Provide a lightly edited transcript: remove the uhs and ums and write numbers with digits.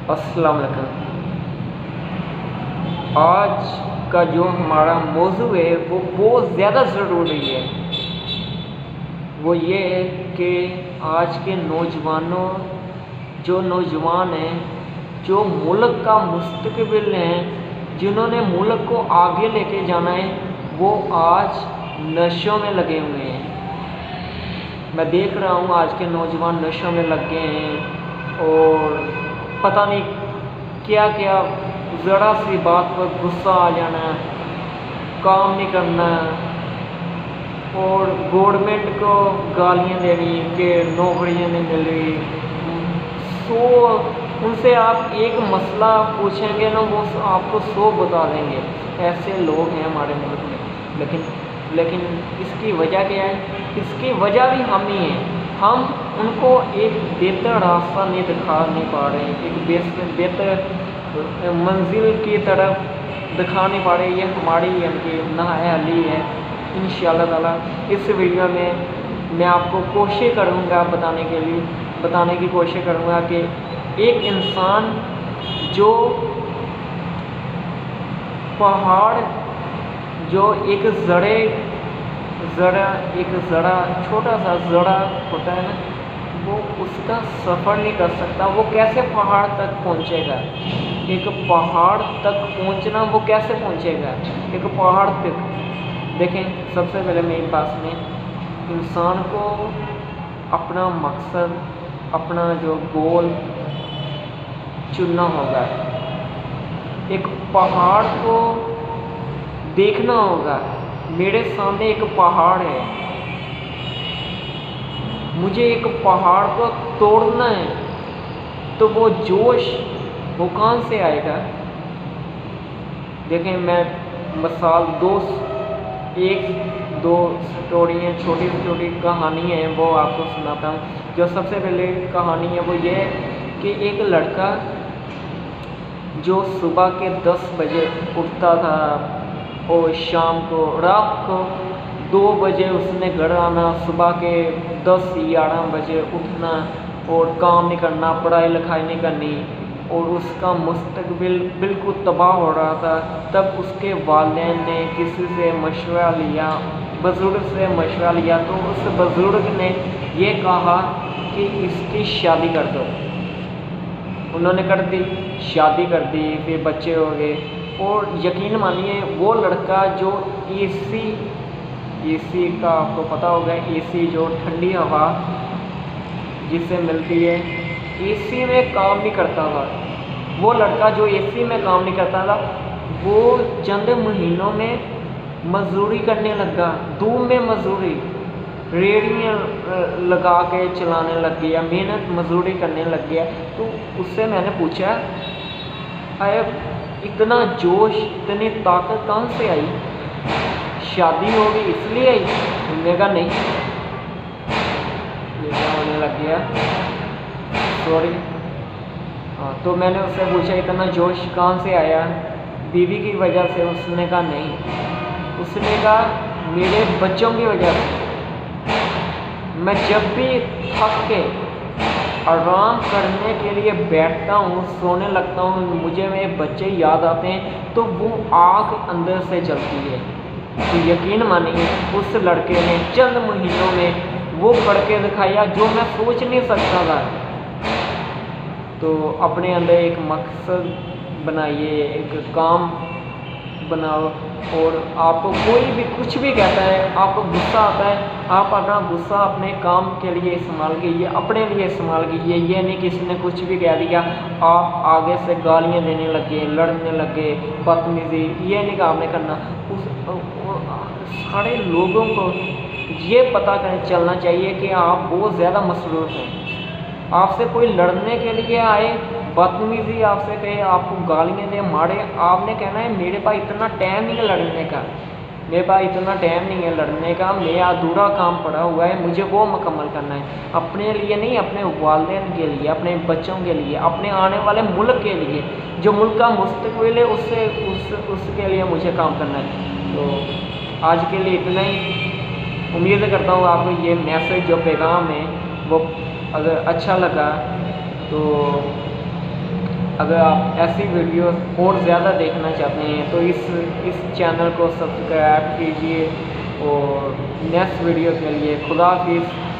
अस्सलाम वालेकुम। आज का जो हमारा मौजू है वो बहुत ज़्यादा ज़रूरी है। वो ये है कि आज के नौजवानों जो नौजवान हैं, जो मुल्क का मुस्तकबिल हैं, जिन्होंने मुल्क को आगे लेके जाना है, वो आज नशों में लगे हुए हैं। मैं देख रहा हूँ आज के नौजवान नशों में लग गए हैं और पता नहीं क्या क्या, ज़रा सी बात पर गुस्सा आ जाना, काम नहीं करना और गवर्नमेंट को गालियाँ देनी कि नौकरियाँ नहीं मिल रही। तो उनसे आप एक मसला पूछेंगे ना, वो आपको 100 बता देंगे। ऐसे लोग हैं हमारे मुल्क में। लेकिन इसकी वजह क्या है? इसकी वजह भी हम ही हैं। हम उनको एक बेहतर रास्ता नहीं दिखा नहीं पा रहे, एक बेहतर मंजिल की तरफ दिखा नहीं पा रहे। ये हमारी यानी नाअहली है। इंशाअल्लाह ताला इस वीडियो में मैं आपको कोशिश करूँगा बताने की कोशिश करूँगा कि एक इंसान जो पहाड़, जो एक छोटा सा जरा होता है ना, वो उसका सफ़र नहीं कर सकता। वो कैसे पहाड़ तक पहुंचेगा? एक पहाड़ तक पहुंचना वो कैसे पहुंचेगा? एक पहाड़ तक देखें, सबसे पहले मेरे पास में इंसान को अपना मकसद, अपना जो गोल चुनना होगा। एक पहाड़ को देखना होगा। मेरे सामने एक पहाड़ है, मुझे एक पहाड़ को तोड़ना है, तो वो जोश वो कहाँ से आएगा? देखें, मैं मिसाल एक दो स्टोरियाँ, छोटी छोटी कहानी हैं, वो आपको सुनाता हूँ। जो सबसे पहले कहानी है वो ये कि एक लड़का जो सुबह के 10 बजे उठता था और शाम को रात को 2 बजे उसने घर आना, सुबह के 10-11 बजे उठना और काम नहीं करना, पढ़ाई लिखाई नहीं करनी, और उसका मुस्तकबिल बिल्कुल तबाह हो रहा था। तब उसके वालिदैन ने किसी से मशवरा लिया, बुज़ुर्ग से मशवरा लिया, तो उस बुज़ुर्ग ने ये कहा कि इसकी शादी कर दो। उन्होंने कर दी, शादी कर दी, फिर बच्चे हो गए। और यकीन मानिए वो लड़का जो एसी का आपको पता होगा, एसी जो ठंडी हवा जिससे मिलती है, एसी में काम नहीं करता था। वो लड़का जो एसी में काम नहीं करता था, वो चंद महीनों में मजदूरी करने लगा। धूप में मजदूरी, रेड़ियाँ लगा के चलाने लग गया, मेहनत मजदूरी करने लग गया। तो उससे मैंने पूछा, अरे इतना जोश, इतनी ताकत कहाँ से आई? शादी होगी इसलिए आई? उन्होंने कहा नहीं। ये क्या होने लग गया, सॉरी। तो मैंने उससे पूछा इतना जोश कहाँ से आया? बीवी की वजह से? उसने कहा नहीं। उसने कहा मेरे बच्चों की वजह से। मैं जब भी थक के आराम करने के लिए बैठता हूँ, सोने लगता हूँ, मुझे मेरे बच्चे याद आते हैं, तो वो आग अंदर से जलती है। तो यकीन मानिए उस लड़के ने चंद महीनों में वो करके दिखाया जो मैं सोच नहीं सकता था। तो अपने अंदर एक मकसद बनाइए, एक काम बनाओ। और आपको कोई भी कुछ भी कहता है, आपको गुस्सा आता है, आप अपना गुस्सा अपने काम के लिए इस्तेमाल कीजिए, अपने लिए इस्तेमाल कीजिए। ये नहीं किसी ने कुछ भी कह दिया आप आगे से गालियाँ देने लगे, लड़ने लगे, बदतमीजी, ये नहीं काम नहीं करना। सारे लोगों को ये पता चलना चाहिए कि आप बहुत ज़्यादा मसरूफ़ हैं। आपसे कोई लड़ने के लिए आए, बदतमीजी आपसे कहे, आपको गालियाँ दे, मारे, आपने कहना है मेरे पास इतना टाइम नहीं है लड़ने का, मेरे पास इतना टाइम नहीं है लड़ने का, मेरा अधूरा काम पड़ा हुआ है, मुझे वो मुकम्मल करना है। अपने लिए नहीं, अपने वालिदैन के लिए, अपने बच्चों के लिए, अपने आने वाले मुल्क के लिए, जो मुल्क का मुस्तकबिल है, उसके लिए मुझे काम करना है। तो आज के लिए इतना ही। उम्मीद करता हूँ आपको ये मैसेज, जो पैगाम है, वो अगर अच्छा लगा तो اگر آپ ایسی ویڈیوز اور زیادہ دیکھنا چاہتے ہیں تو اس چینل کو سبسکرائب کیجیے، اور نیکسٹ ویڈیو کے لیے خدا حافظ۔